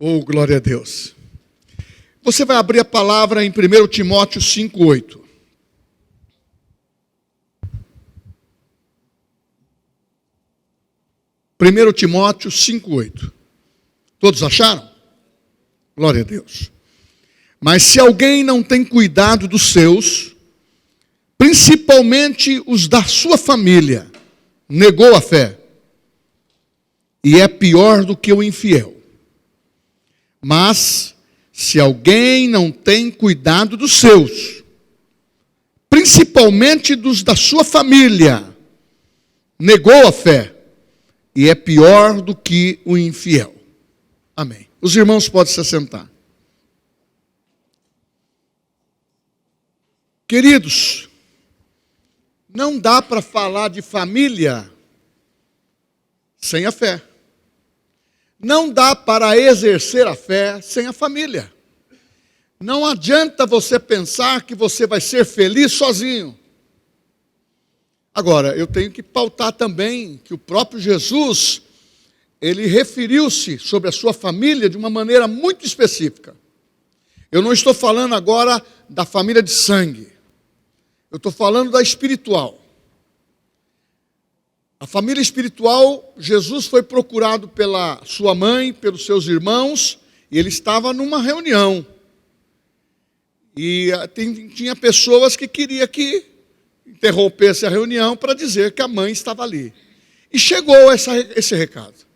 Oh, glória a Deus. Você vai abrir a palavra em 1 Timóteo 5:8. Primeiro Timóteo 5:8. Todos acharam? Glória a Deus. Mas se alguém não tem cuidado dos seus, principalmente os da sua família, negou a fé, e é pior do que o infiel. Mas, se alguém não tem cuidado dos seus, principalmente dos da sua família, negou a fé, e é pior do que o infiel. Amém. Os irmãos podem se assentar. Queridos, não dá para falar de família sem a fé. Não dá para exercer a fé sem a família. Não adianta você pensar que você vai ser feliz sozinho. Agora, eu tenho que pautar também que o próprio Jesus, ele referiu-se sobre a sua família de uma maneira muito específica. Eu não estou falando agora da família de sangue. Eu estou falando da espiritual. A família espiritual, Jesus foi procurado pela sua mãe, pelos seus irmãos, e ele estava numa reunião. E tinha pessoas que queriam que interrompesse a reunião para dizer que a mãe estava ali. E chegou esse recado.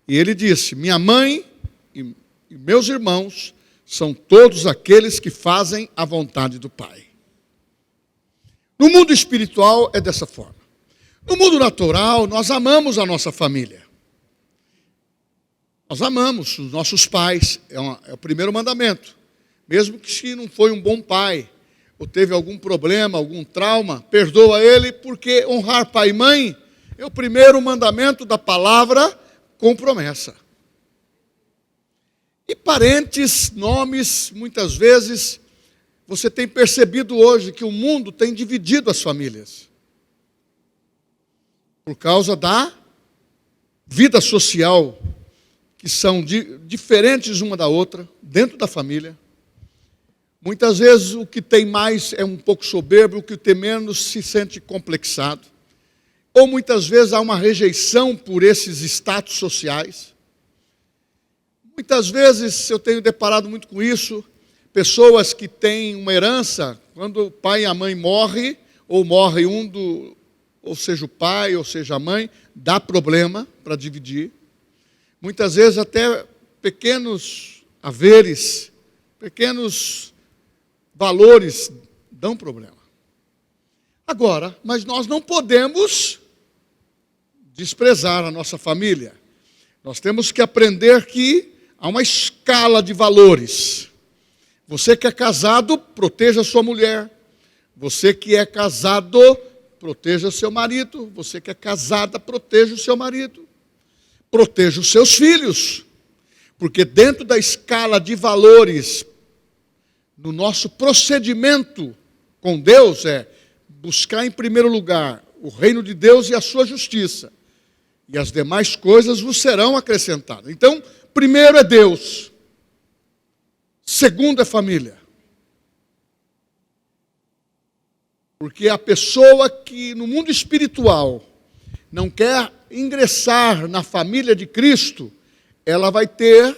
E ele disse: minha mãe e meus irmãos são todos aqueles que fazem a vontade do Pai. No mundo espiritual é dessa forma. No mundo natural, nós amamos a nossa família. Nós amamos os nossos pais, é o primeiro mandamento. Mesmo que se não foi um bom pai, ou teve algum problema, algum trauma, perdoa ele, porque honrar pai e mãe é o primeiro mandamento da palavra com promessa. E parentes, nomes, muitas vezes, você tem percebido hoje que o mundo tem dividido as famílias. Por causa da vida social, que são diferentes uma da outra, dentro da família. Muitas vezes o que tem mais é um pouco soberbo, o que tem menos se sente complexado. Ou muitas vezes há uma rejeição por esses status sociais. Muitas vezes eu tenho deparado muito com isso, pessoas que têm uma herança, quando o pai e a mãe morrem, ou morre ou seja o pai, ou seja a mãe, dá problema para dividir. Muitas vezes até pequenos haveres, pequenos valores dão problema. Agora, mas nós não podemos desprezar a nossa família. Nós temos que aprender que há uma escala de valores. Você que é casado, proteja a sua mulher. Você que é casado, proteja seu marido. Você que é casada, proteja o seu marido. Proteja os seus filhos. Porque dentro da escala de valores, no nosso procedimento com Deus, é buscar em primeiro lugar o reino de Deus e a sua justiça. E as demais coisas vos serão acrescentadas. Então, primeiro é Deus. Segundo é família. Porque a pessoa que no mundo espiritual não quer ingressar na família de Cristo, ela vai ter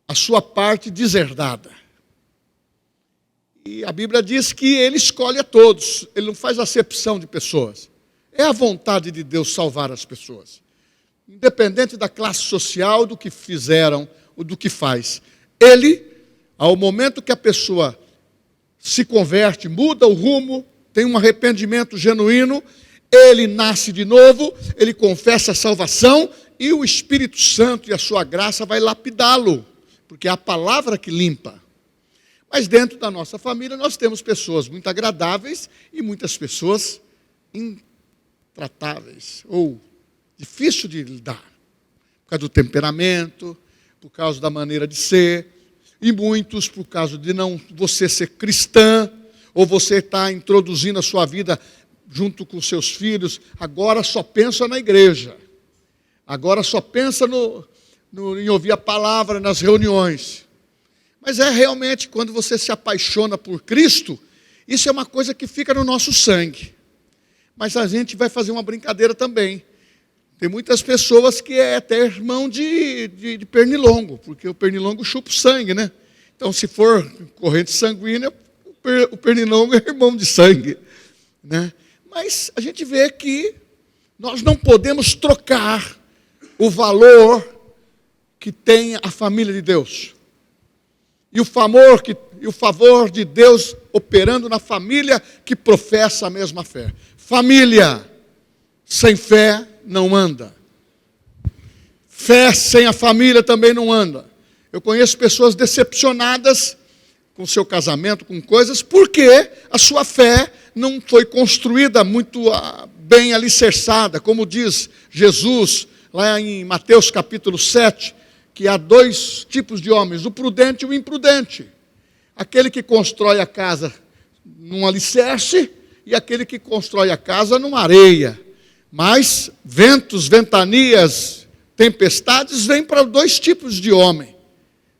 a sua parte deserdada. E a Bíblia diz que ele escolhe a todos, ele não faz acepção de pessoas. É a vontade de Deus salvar as pessoas. Independente da classe social, do que fizeram, ou do que faz. Ele, ao momento que a pessoa se converte, muda o rumo, tem um arrependimento genuíno, ele nasce de novo, ele confessa a salvação, e o Espírito Santo e a sua graça vai lapidá-lo, porque é a palavra que limpa. Mas dentro da nossa família nós temos pessoas muito agradáveis e muitas pessoas intratáveis, ou difícil de lidar, por causa do temperamento, por causa da maneira de ser, e muitos por causa de não você ser cristã, ou você está introduzindo a sua vida junto com seus filhos, agora só pensa na igreja. Agora só pensa em ouvir a palavra nas reuniões. Mas é realmente, quando você se apaixona por Cristo, isso é uma coisa que fica no nosso sangue. Mas a gente vai fazer uma brincadeira também. Tem muitas pessoas que é até irmão de pernilongo, porque o pernilongo chupa o sangue, né? Então, se for corrente sanguínea, o pernilongo é irmão de sangue, né? Mas a gente vê que nós não podemos trocar o valor que tem a família de Deus. E o favor de Deus operando na família que professa a mesma fé. Família sem fé não anda. Fé sem a família também não anda. Eu conheço pessoas decepcionadas com seu casamento, com coisas, porque a sua fé não foi construída muito bem alicerçada, como diz Jesus, lá em Mateus capítulo 7, que há dois tipos de homens, o prudente e o imprudente. Aquele que constrói a casa num alicerce e aquele que constrói a casa numa areia. Mas ventos, ventanias, tempestades vêm para dois tipos de homem,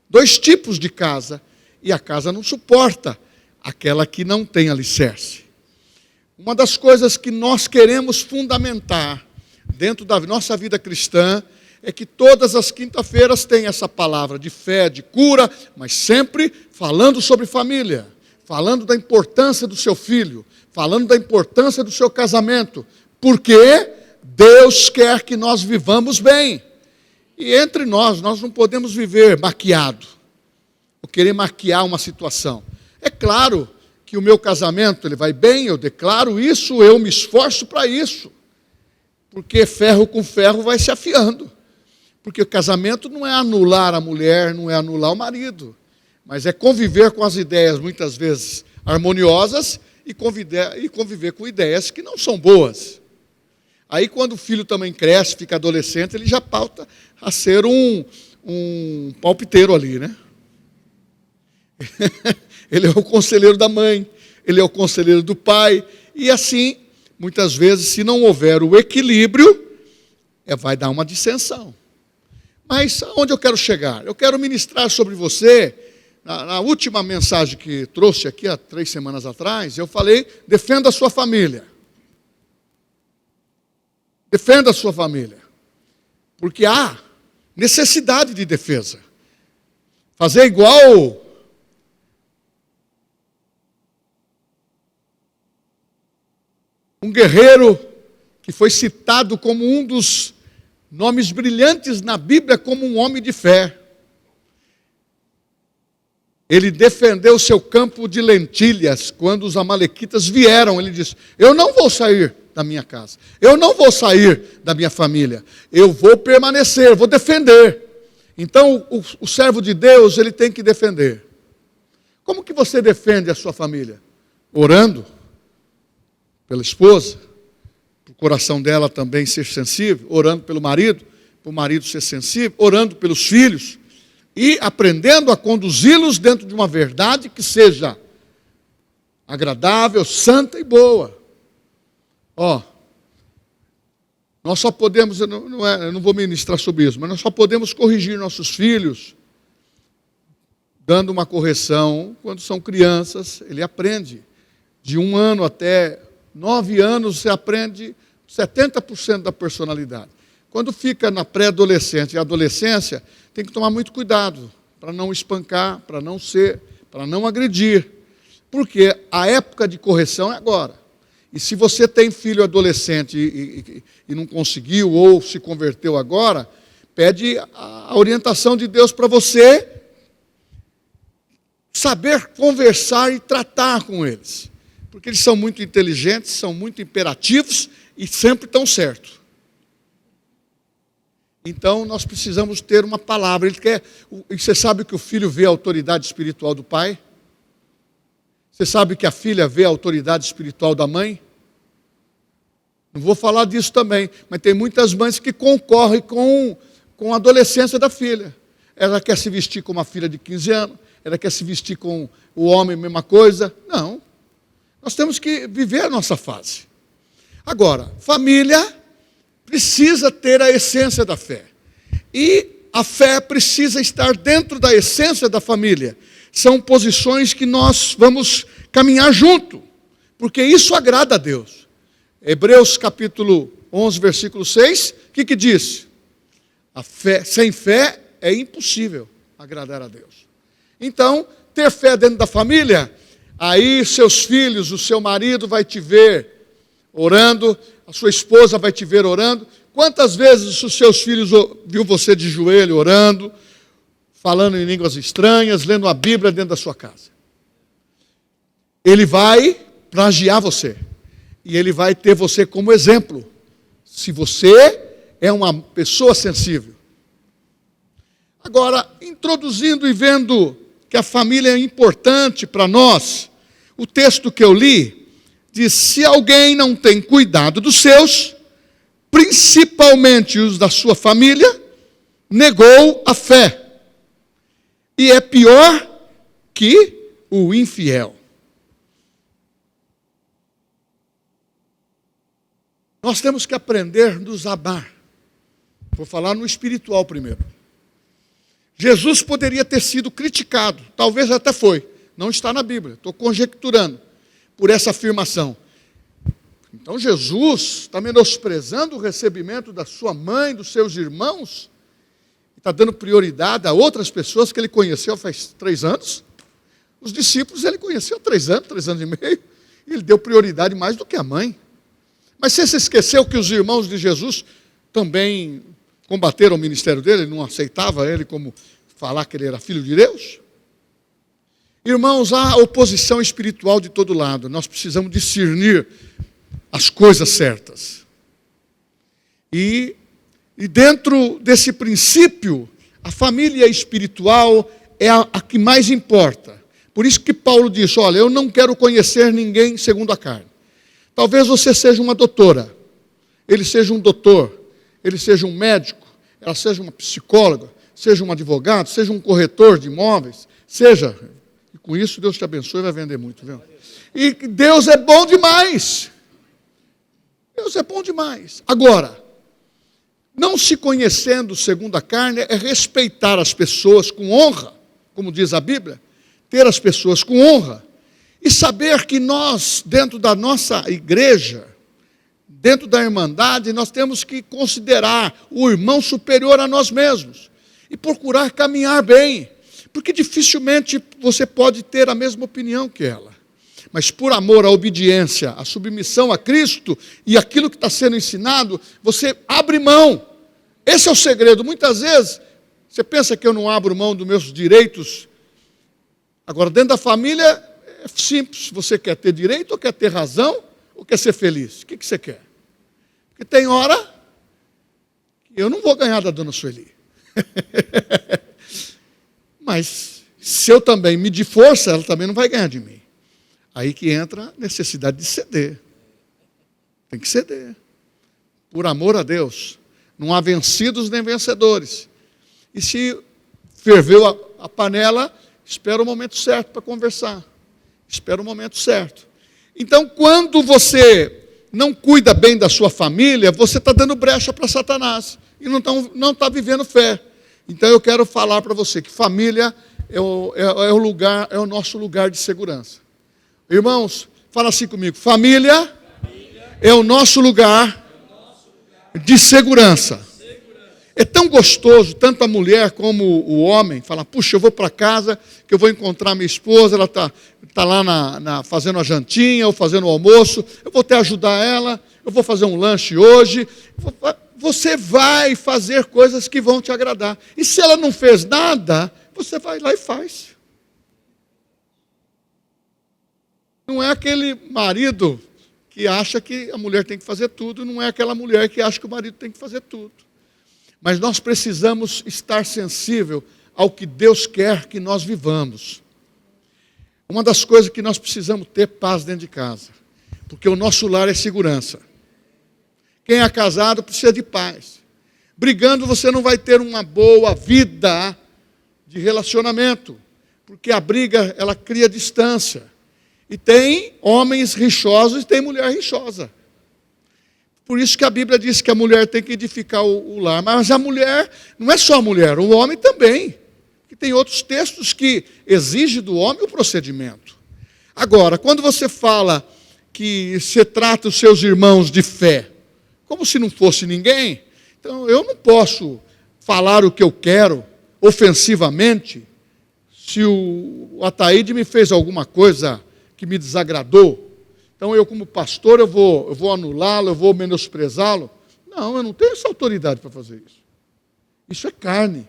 dois tipos de casa, e a casa não suporta aquela que não tem alicerce. Uma das coisas que nós queremos fundamentar dentro da nossa vida cristã é que todas as quinta-feiras tem essa palavra de fé, de cura, mas sempre falando sobre família, falando da importância do seu filho, falando da importância do seu casamento, porque Deus quer que nós vivamos bem. E entre nós não podemos viver maquiado, ou querer maquiar uma situação. É claro que o meu casamento ele vai bem, eu declaro isso, eu me esforço para isso, porque ferro com ferro vai se afiando. Porque o casamento não é anular a mulher, não é anular o marido, mas é conviver com as ideias, muitas vezes, harmoniosas, e conviver com ideias que não são boas. Aí, quando o filho também cresce, fica adolescente, ele já pauta a ser um palpiteiro ali, né? Ele é o conselheiro da mãe, ele é o conselheiro do pai, e assim, muitas vezes, se não houver o equilíbrio, vai dar uma dissensão. Mas aonde eu quero chegar? Eu quero ministrar sobre você, na última mensagem que trouxe aqui, há 3 semanas atrás, eu falei, defenda a sua família. Defenda a sua família. Porque há necessidade de defesa. Fazer igual um guerreiro que foi citado como um dos nomes brilhantes na Bíblia como um homem de fé. Ele defendeu seu campo de lentilhas quando os amalequitas vieram. Ele disse, eu não vou sair da minha casa, eu não vou sair da minha família, eu vou permanecer, vou defender. Então o servo de Deus, ele tem que defender. Como que você defende a sua família? Orando pela esposa, para o coração dela também ser sensível, orando pelo marido, para o marido ser sensível, orando pelos filhos, e aprendendo a conduzi-los dentro de uma verdade que seja agradável, santa e boa. Nós só podemos, eu não vou ministrar sobre isso, mas nós só podemos corrigir nossos filhos dando uma correção quando são crianças. Ele aprende de 1 ano até 9 anos, você aprende 70% da personalidade. Quando fica na pré-adolescência e adolescência, tem que tomar muito cuidado para não espancar, para não agredir. Porque a época de correção é agora. E se você tem filho adolescente e não conseguiu ou se converteu agora, pede a orientação de Deus para você saber conversar e tratar com eles. Porque eles são muito inteligentes, são muito imperativos e sempre estão certos. Então, nós precisamos ter uma palavra. E você sabe que o filho vê a autoridade espiritual do pai? Você sabe que a filha vê a autoridade espiritual da mãe? Não vou falar disso também, mas tem muitas mães que concorrem com a adolescência da filha. Ela quer se vestir como a filha de 15 anos, ela quer se vestir com o homem, a mesma coisa. Não. Nós temos que viver a nossa fase. Agora, família precisa ter a essência da fé. E a fé precisa estar dentro da essência da família. São posições que nós vamos caminhar junto, porque isso agrada a Deus. Hebreus capítulo 11, versículo 6, o que diz? A fé, sem fé é impossível agradar a Deus. Então, ter fé dentro da família, aí seus filhos, o seu marido vai te ver orando, a sua esposa vai te ver orando. Quantas vezes os seus filhos viu você de joelho orando, falando em línguas estranhas, lendo a Bíblia dentro da sua casa? Ele vai plagiar você. E ele vai ter você como exemplo. Se você é uma pessoa sensível. Agora, introduzindo e vendo que a família é importante para nós, o texto que eu li diz: se alguém não tem cuidado dos seus, principalmente os da sua família, negou a fé. E é pior que o infiel. Nós temos que aprender a nos amar. Vou falar no espiritual primeiro. Jesus poderia ter sido criticado, talvez até foi, não está na Bíblia, estou conjecturando, por essa afirmação. Então Jesus está menosprezando o recebimento da sua mãe, dos seus irmãos, está dando prioridade a outras pessoas que ele conheceu faz 3 anos. Os discípulos ele conheceu há 3 anos e meio, e ele deu prioridade mais do que a mãe. Mas você se esqueceu que os irmãos de Jesus também combateram o ministério dele, não aceitava ele como falar que ele era filho de Deus? Irmãos, há oposição espiritual de todo lado. Nós precisamos discernir as coisas certas. E dentro desse princípio, a família espiritual é a que mais importa. Por isso que Paulo diz: olha, eu não quero conhecer ninguém segundo a carne. Talvez você seja uma doutora, ele seja um doutor, ele seja um médico, ela seja uma psicóloga, seja um advogado, seja um corretor de imóveis, seja, e com isso Deus te abençoe e vai vender muito, viu? E Deus é bom demais. Deus é bom demais. Agora, não se conhecendo segundo a carne é respeitar as pessoas com honra, como diz a Bíblia, ter as pessoas com honra. E saber que nós, dentro da nossa igreja, dentro da irmandade, nós temos que considerar o irmão superior a nós mesmos. E procurar caminhar bem. Porque dificilmente você pode ter a mesma opinião que ela. Mas por amor à obediência, à submissão a Cristo e aquilo que está sendo ensinado, você abre mão. Esse é o segredo. Muitas vezes, você pensa que eu não abro mão dos meus direitos. Agora, dentro da família, é simples, você quer ter direito ou quer ter razão ou quer ser feliz? O que você quer? Porque tem hora que eu não vou ganhar da dona Sueli. Mas se eu também medir força, ela também não vai ganhar de mim. Aí que entra a necessidade de ceder. Tem que ceder. Por amor a Deus. Não há vencidos nem vencedores. E se ferveu a panela, espera o momento certo para conversar. Espera o momento certo. Então, quando você não cuida bem da sua família, você está dando brecha para Satanás. E não está vivendo fé. Então, eu quero falar para você que família é o nosso lugar de segurança. Irmãos, fala assim comigo. Família é o nosso lugar de segurança. É tão gostoso, tanto a mulher como o homem, falar: puxa, eu vou para casa, que eu vou encontrar minha esposa, ela está lá fazendo a jantinha, ou fazendo o almoço, eu vou até ajudar ela, eu vou fazer um lanche hoje. Você vai fazer coisas que vão te agradar. E se ela não fez nada, você vai lá e faz. Não é aquele marido que acha que a mulher tem que fazer tudo, não é aquela mulher que acha que o marido tem que fazer tudo. Mas nós precisamos estar sensível ao que Deus quer que nós vivamos. Uma das coisas que nós precisamos ter paz dentro de casa, porque o nosso lar é segurança. Quem é casado precisa de paz. Brigando você não vai ter uma boa vida de relacionamento, porque a briga ela cria distância. E tem homens rixosos e tem mulher rixosa. Por isso que a Bíblia diz que a mulher tem que edificar o lar. Mas a mulher, não é só a mulher, o homem também. E tem outros textos que exigem do homem o procedimento. Agora, quando você fala que você trata os seus irmãos de fé, como se não fosse ninguém, então eu não posso falar o que eu quero ofensivamente se o Ataíde me fez alguma coisa que me desagradou. Então eu, como pastor, eu vou anulá-lo, eu vou menosprezá-lo. Não, eu não tenho essa autoridade para fazer isso. Isso é carne.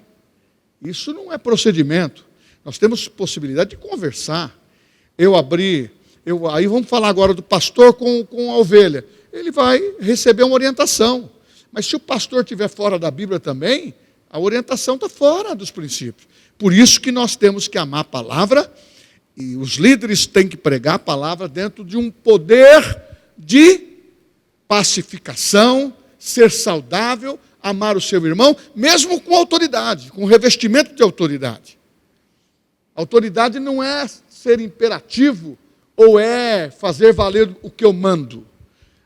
Isso não é procedimento. Nós temos possibilidade de conversar. Aí vamos falar agora do pastor com a ovelha. Ele vai receber uma orientação. Mas se o pastor estiver fora da Bíblia também, a orientação está fora dos princípios. Por isso que nós temos que amar a palavra, e os líderes têm que pregar a palavra dentro de um poder de pacificação, ser saudável, amar o seu irmão, mesmo com autoridade, com revestimento de autoridade. Autoridade não é ser imperativo ou é fazer valer o que eu mando.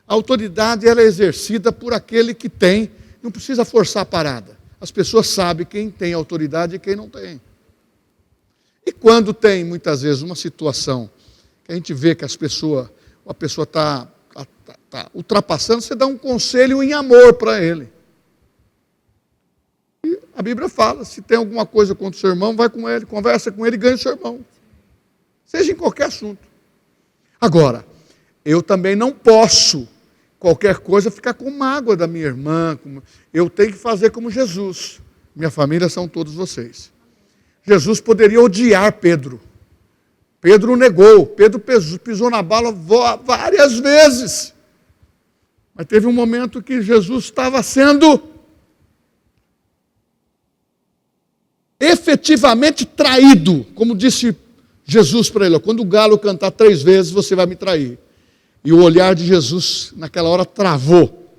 A autoridade ela é exercida por aquele que tem, não precisa forçar a parada. As pessoas sabem quem tem autoridade e quem não tem. E quando tem, muitas vezes, uma situação que a gente vê que a pessoa está ultrapassando, você dá um conselho em amor para ele. E a Bíblia fala, se tem alguma coisa contra o seu irmão, vai com ele, conversa com ele e ganha o seu irmão. Seja em qualquer assunto. Agora, eu também não posso, qualquer coisa, ficar com mágoa da minha irmã. Eu tenho que fazer como Jesus. Minha família são todos vocês. Jesus poderia odiar Pedro. Pedro o negou. Pedro pisou na bala várias vezes. Mas teve um momento que Jesus estava sendo efetivamente traído. Como disse Jesus para ele, quando o galo cantar 3 vezes, você vai me trair. E o olhar de Jesus, naquela hora, travou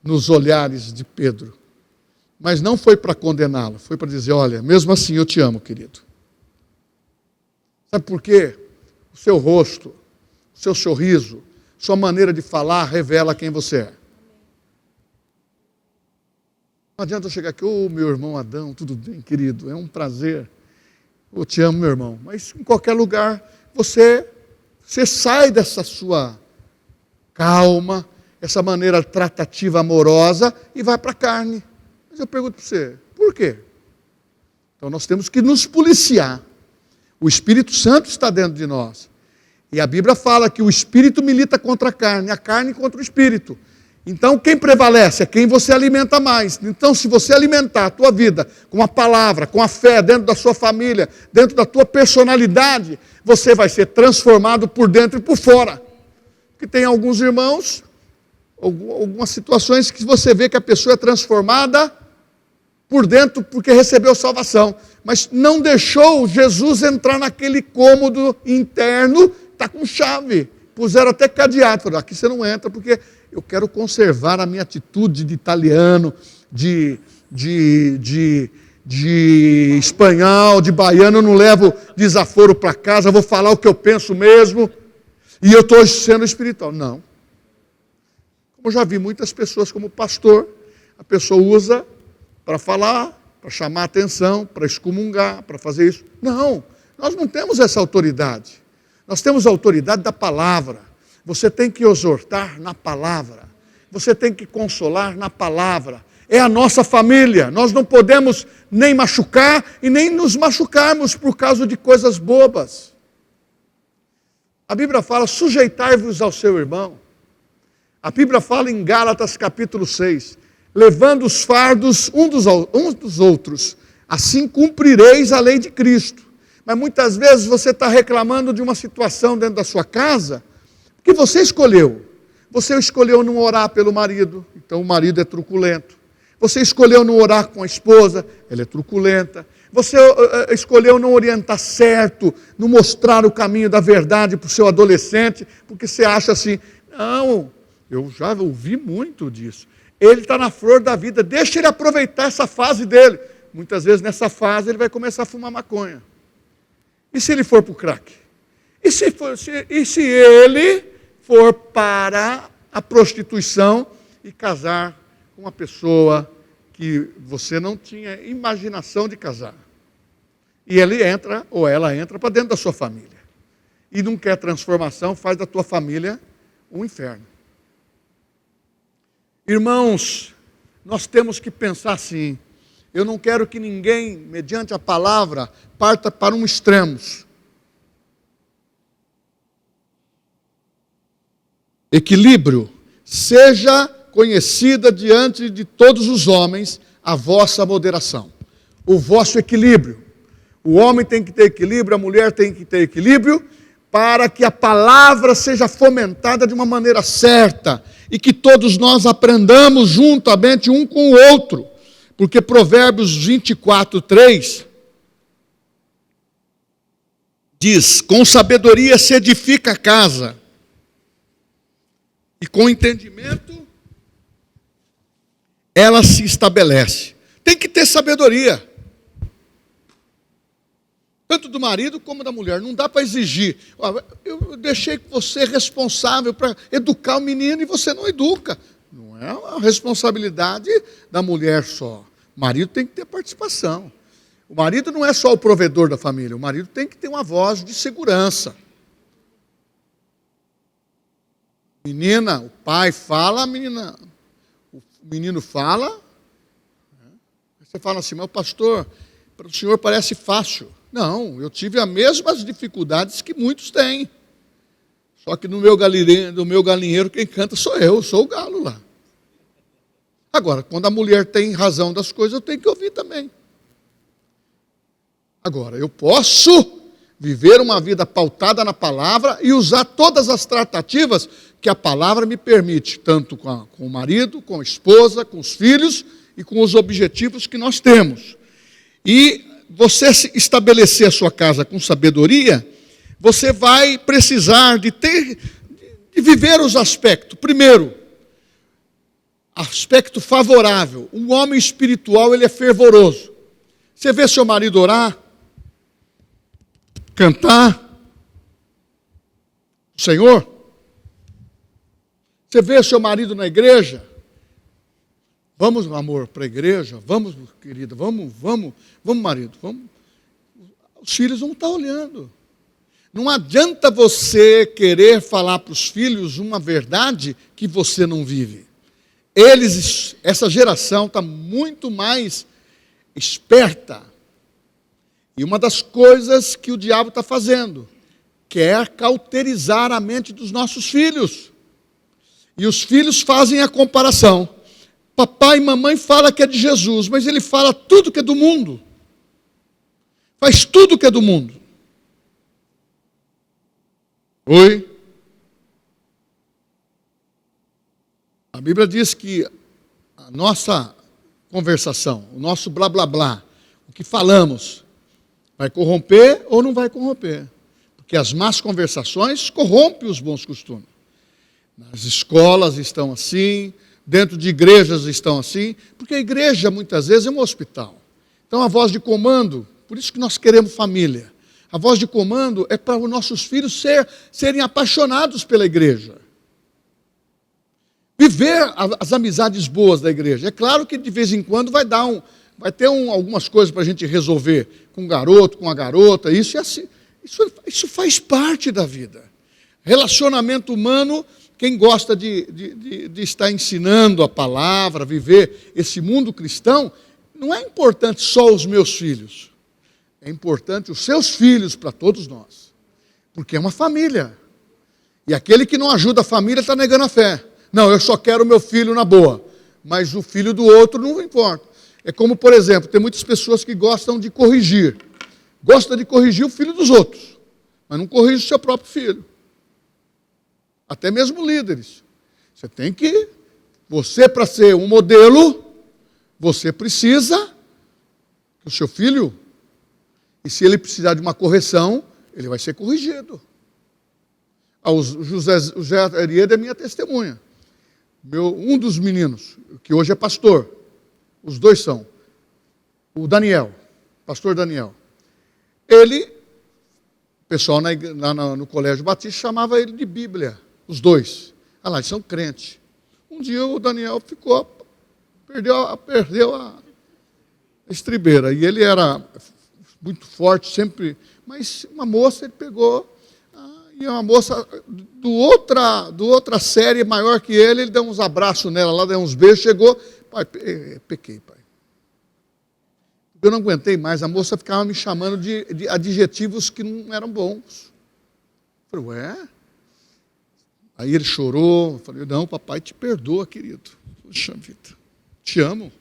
nos olhares de Pedro. Mas não foi para condená-lo, foi para dizer, olha, mesmo assim eu te amo, querido. Sabe por quê? O seu rosto, o seu sorriso, sua maneira de falar revela quem você é. Não adianta eu chegar aqui, meu irmão Adão, tudo bem, querido, é um prazer. Eu te amo, meu irmão. Mas em qualquer lugar, você sai dessa sua calma, essa maneira tratativa amorosa e vai para a carne. Mas eu pergunto para você, por quê? Então nós temos que nos policiar. O Espírito Santo está dentro de nós. E a Bíblia fala que o Espírito milita contra a carne contra o Espírito. Então quem prevalece é quem você alimenta mais. Então se você alimentar a tua vida com a palavra, com a fé, dentro da sua família, dentro da tua personalidade, você vai ser transformado por dentro e por fora. Porque tem alguns irmãos, algumas situações que você vê que a pessoa é transformada por dentro porque recebeu salvação, mas não deixou Jesus entrar naquele cômodo interno, está com chave, puseram até cadeado, falaram, aqui você não entra porque eu quero conservar a minha atitude de italiano, de espanhol, de baiano, eu não levo desaforo para casa, vou falar o que eu penso mesmo, e eu estou sendo espiritual. Não. Como eu já vi muitas pessoas como pastor, a pessoa usa para falar, para chamar a atenção, para excomungar, para fazer isso. Não, nós não temos essa autoridade. Nós temos a autoridade da palavra. Você tem que exortar na palavra. Você tem que consolar na palavra. É a nossa família. Nós não podemos nem machucar e nem nos machucarmos por causa de coisas bobas. A Bíblia fala, sujeitai-vos ao seu irmão. A Bíblia fala em Gálatas capítulo 6, levando os fardos uns dos outros, assim cumprireis a lei de Cristo. Mas muitas vezes você está reclamando de uma situação dentro da sua casa, que você escolheu. Você escolheu não orar pelo marido, então o marido é truculento. Você escolheu não orar com a esposa, ela é truculenta. Você escolheu não orientar certo, não mostrar o caminho da verdade para o seu adolescente, porque você acha assim, não, eu já ouvi muito disso. Ele está na flor da vida, deixa ele aproveitar essa fase dele. Muitas vezes nessa fase ele vai começar a fumar maconha. E se ele for para o crack? E se ele for para a prostituição e casar com uma pessoa que você não tinha imaginação de casar. E ele entra, ou ela entra, para dentro da sua família. E não quer transformação, faz da tua família um inferno. Irmãos, nós temos que pensar assim, eu não quero que ninguém, mediante a palavra, parta para um extremo. Equilíbrio. Seja conhecida diante de todos os homens a vossa moderação, o vosso equilíbrio. O homem tem que ter equilíbrio, a mulher tem que ter equilíbrio, para que a palavra seja fomentada de uma maneira certa e que todos nós aprendamos juntamente um com o outro. Porque Provérbios 24:3 diz: com sabedoria se edifica a casa, e com entendimento ela se estabelece. Tem que ter sabedoria. Tanto do marido como da mulher. Não dá para exigir. Eu deixei você responsável para educar o menino e você não educa. Não é uma responsabilidade da mulher só. O marido tem que ter participação. O marido não é só o provedor da família. O marido tem que ter uma voz de segurança. Menina, o pai fala, o menino fala. Você fala assim, mas pastor, para o senhor parece fácil. Não, eu tive as mesmas dificuldades que muitos têm. Só que no meu galinheiro quem canta sou eu sou o galo lá. Agora, quando a mulher tem razão das coisas, eu tenho que ouvir também. Agora, eu posso viver uma vida pautada na palavra e usar todas as tratativas que a palavra me permite, tanto com o marido, com a esposa, com os filhos e com os objetivos que nós temos. E você estabelecer a sua casa com sabedoria, você vai precisar de viver os aspectos. Primeiro, aspecto favorável. Um homem espiritual, ele é fervoroso. Você vê seu marido orar, cantar, o Senhor. Você vê seu marido na igreja. Vamos, amor, para a igreja. Vamos, querida, vamos, marido. Vamos. Os filhos vão estar olhando. Não adianta você querer falar para os filhos uma verdade que você não vive. Essa geração está muito mais esperta. E uma das coisas que o diabo está fazendo, quer cauterizar a mente dos nossos filhos. E os filhos fazem a comparação. Papai e mamãe falam que é de Jesus, mas ele fala tudo que é do mundo. Faz tudo que é do mundo. Oi? A Bíblia diz que a nossa conversação, o nosso blá blá blá, o que falamos, vai corromper ou não vai corromper? Porque as más conversações corrompem os bons costumes. Nas escolas estão assim, dentro de igrejas estão assim, porque a igreja muitas vezes é um hospital. Então a voz de comando, por isso que nós queremos família. A voz de comando é para os nossos filhos serem apaixonados pela igreja. Viver as amizades boas da igreja. É claro que de vez em quando vai ter algumas coisas para a gente resolver com o garoto, com a garota, isso é assim. Isso faz parte da vida. Relacionamento humano, quem gosta de estar ensinando a palavra, viver esse mundo cristão, não é importante só os meus filhos. É importante os seus filhos para todos nós. Porque é uma família. E aquele que não ajuda a família está negando a fé. Não, eu só quero o meu filho na boa. Mas o filho do outro não importa. É como, por exemplo, tem muitas pessoas que gostam de corrigir. Gosta de corrigir o filho dos outros. Mas não corrige o seu próprio filho. Até mesmo líderes. Você para ser um modelo, você precisa que o seu filho, e se ele precisar de uma correção, ele vai ser corrigido. O José Ariede é minha testemunha. Um dos meninos, que hoje é pastor, os dois são, o Daniel, pastor Daniel. O pessoal lá no Colégio Batista chamava ele de Bíblia, os dois. Ah lá, eles são crentes. Um Um dia o Daniel perdeu a estribeira. E ele era muito forte, sempre. Mas uma moça ele pegou, e uma moça do outra série maior que ele deu uns abraços nela, lá deu uns beijos, chegou, pai, pequei, pai. Eu não aguentei mais, a moça ficava me chamando de adjetivos que não eram bons. Eu falei, ué? Aí ele chorou, eu falei, não, papai te perdoa, querido. Puxa vida, te amo,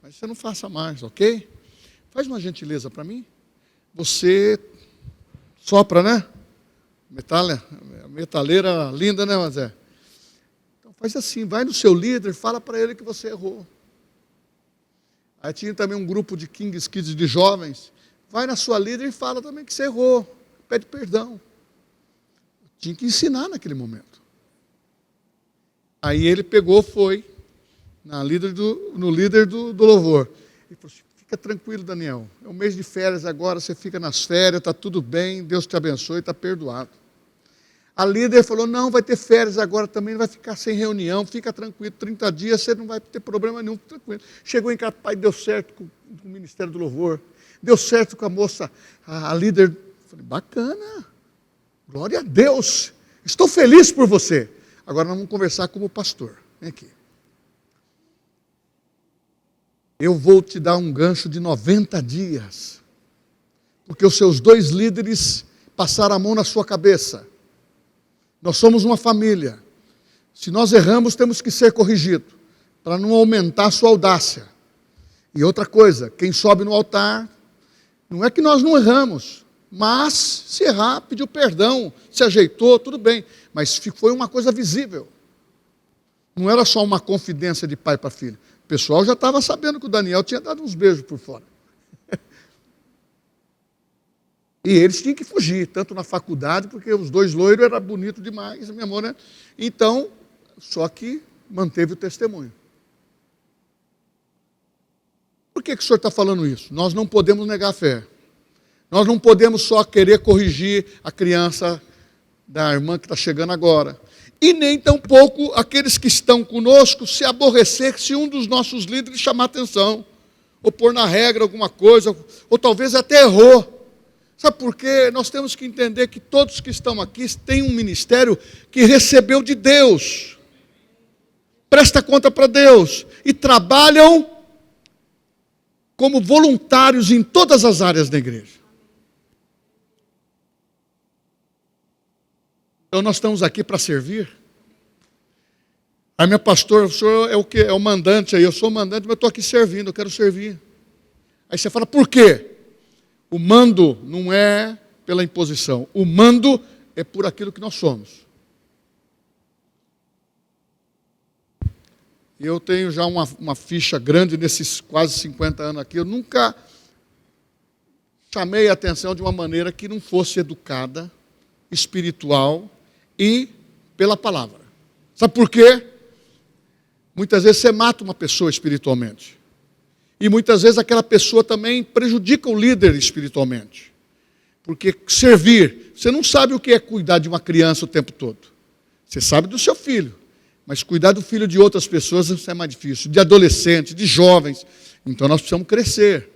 mas você não faça mais, ok? Faz uma gentileza para mim. Você sopra, né? Metaleira linda, né, Mazé? Então faz assim, vai no seu líder, fala para ele que você errou. Aí tinha também um grupo de Kings Kids de jovens. Vai na sua líder e fala também que você errou. Pede perdão. Tinha que ensinar naquele momento. Aí ele pegou, foi no líder do louvor. E falou assim, fica tranquilo, Daniel. É um mês de férias agora, você fica nas férias, está tudo bem, Deus te abençoe, está perdoado. A líder falou, não, vai ter férias agora também, vai ficar sem reunião, fica tranquilo, 30 dias você não vai ter problema nenhum, tranquilo. Chegou em casa, pai, deu certo com o Ministério do Louvor, deu certo com a moça, a líder. Falei, bacana, glória a Deus, estou feliz por você. Agora nós vamos conversar como pastor, vem aqui. Eu vou te dar um gancho de 90 dias, porque os seus 2 líderes passaram a mão na sua cabeça. Nós somos uma família. Se nós erramos, temos que ser corrigidos, para não aumentar a sua audácia. E outra coisa, quem sobe no altar, não é que nós não erramos, mas se errar, pediu perdão, se ajeitou, tudo bem. Mas foi uma coisa visível. Não era só uma confidência de pai para filho. O pessoal já estava sabendo que o Daniel tinha dado uns beijos por fora. E eles tinham que fugir, tanto na faculdade, porque os 2 loiros eram bonitos demais, meu amor, né? Então, só que manteve o testemunho. Por que o senhor está falando isso? Nós não podemos negar a fé. Nós não podemos só querer corrigir a criança da irmã que está chegando agora. E nem tampouco aqueles que estão conosco se aborrecer se um dos nossos líderes chamar atenção, ou pôr na regra alguma coisa, ou talvez até errou. Sabe por quê? Nós temos que entender que todos que estão aqui têm um ministério que recebeu de Deus. Presta conta para Deus. E trabalham como voluntários em todas as áreas da igreja. Então nós estamos aqui para servir. Aí minha pastora, o senhor é o quê? É o mandante aí. Eu sou o mandante, mas eu estou aqui servindo, eu quero servir. Aí você fala, por quê? O mando não é pela imposição. O mando é por aquilo que nós somos. Eu tenho já uma ficha grande nesses quase 50 anos aqui. Eu nunca chamei a atenção de uma maneira que não fosse educada, espiritual e pela palavra. Sabe por quê? Muitas vezes você mata uma pessoa espiritualmente. E muitas vezes aquela pessoa também prejudica o líder espiritualmente. Porque servir, você não sabe o que é cuidar de uma criança o tempo todo. Você sabe do seu filho, mas cuidar do filho de outras pessoas isso é mais difícil. De adolescentes, de jovens. Então nós precisamos crescer.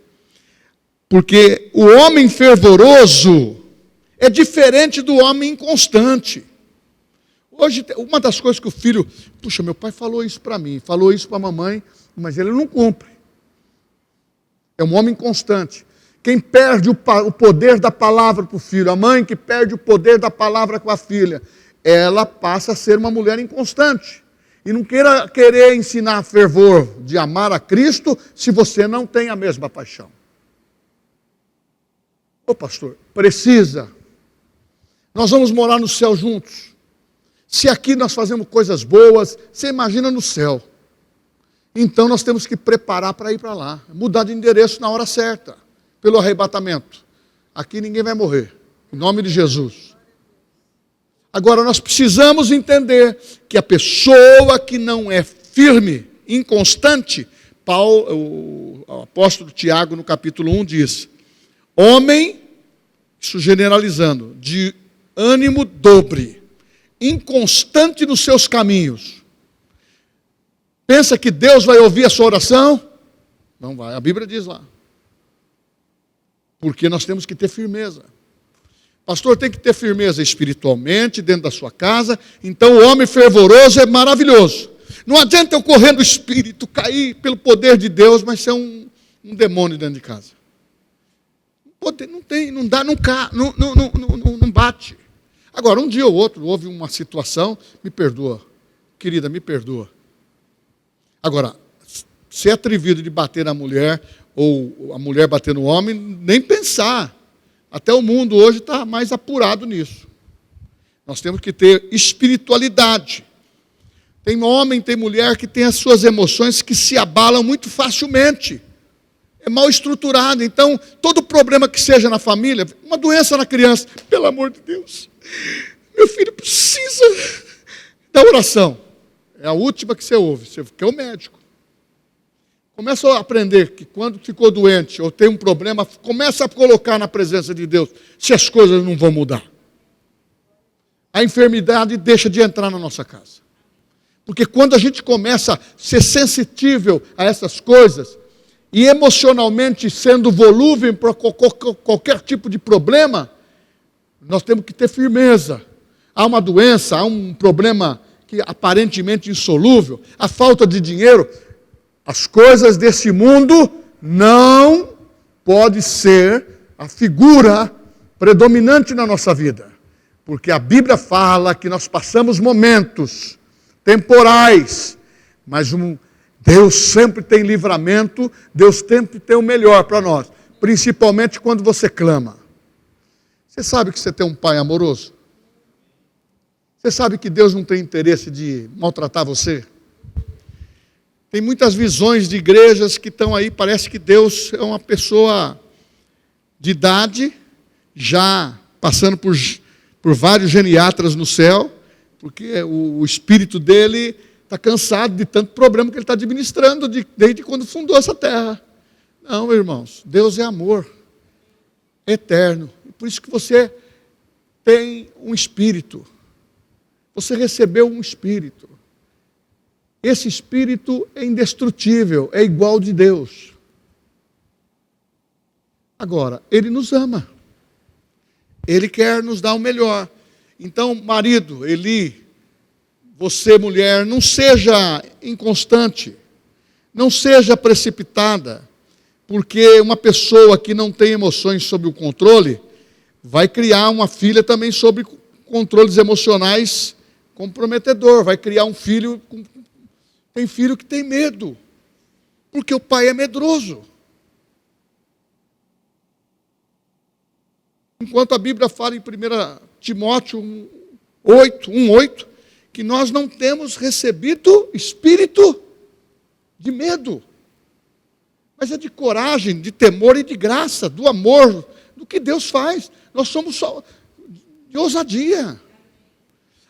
Porque o homem fervoroso é diferente do homem inconstante. Hoje, uma das coisas que o filho... Puxa, meu pai falou isso para mim, falou isso para a mamãe, mas ele não cumpre. É um homem inconstante. Quem perde o poder da palavra para o filho, a mãe que perde o poder da palavra com a filha, ela passa a ser uma mulher inconstante. E não querer ensinar fervor de amar a Cristo se você não tem a mesma paixão. Ô pastor, precisa. Nós vamos morar no céu juntos. Se aqui nós fazemos coisas boas, você imagina no céu. Então nós temos que preparar para ir para lá, mudar de endereço na hora certa, pelo arrebatamento. Aqui ninguém vai morrer, em nome de Jesus. Agora nós precisamos entender que a pessoa que não é firme, inconstante, o apóstolo Tiago no capítulo 1 diz, homem, isso generalizando, de ânimo dobre, inconstante nos seus caminhos. Pensa que Deus vai ouvir a sua oração? Não vai, a Bíblia diz lá. Porque nós temos que ter firmeza. Pastor, tem que ter firmeza espiritualmente, dentro da sua casa. Então o homem fervoroso é maravilhoso. Não adianta eu correr do Espírito, cair pelo poder de Deus, mas ser um demônio dentro de casa. Não tem, não dá, não bate. Agora, um dia ou outro, houve uma situação, me perdoa. Querida, me perdoa. Agora, ser atrevido de bater na mulher, ou a mulher bater no homem, nem pensar. Até o mundo hoje está mais apurado nisso. Nós temos que ter espiritualidade. Tem homem, tem mulher que tem as suas emoções que se abalam muito facilmente. É mal estruturado. Então, todo problema que seja na família, uma doença na criança, pelo amor de Deus, meu filho precisa da oração. É a última que você ouve, você quer o médico. Começa a aprender que quando ficou doente ou tem um problema, começa a colocar na presença de Deus, se as coisas não vão mudar. A enfermidade deixa de entrar na nossa casa. Porque quando a gente começa a ser sensível a essas coisas, e emocionalmente sendo volúvel para qualquer tipo de problema, nós temos que ter firmeza. Há uma doença, há um problema que aparentemente insolúvel, a falta de dinheiro, as coisas desse mundo não pode ser a figura predominante na nossa vida. Porque a Bíblia fala que nós passamos momentos temporais, mas Deus sempre tem livramento, Deus sempre tem o melhor para nós, principalmente quando você clama. Você sabe que você tem um pai amoroso? Você sabe que Deus não tem interesse de maltratar você? Tem muitas visões de igrejas que estão aí, parece que Deus é uma pessoa de idade, já passando por vários geriatras no céu, porque o espírito dele está cansado de tanto problema que ele está administrando desde quando fundou essa terra. Não, meus irmãos, Deus é amor, eterno. Por isso que você tem um espírito. Você recebeu um espírito. Esse espírito é indestrutível, é igual de Deus. Agora, Ele nos ama. Ele quer nos dar o melhor. Então, marido, Eli, você, mulher, não seja inconstante, não seja precipitada, porque uma pessoa que não tem emoções sob o controle vai criar uma filha também sob controles emocionais comprometedor, vai criar um filho, tem filho que tem medo, porque o pai é medroso. Enquanto a Bíblia fala em 1 Timóteo 1:8, que nós não temos recebido espírito de medo, mas é de coragem, de temor e de graça, do amor, do que Deus faz. Nós somos só de ousadia.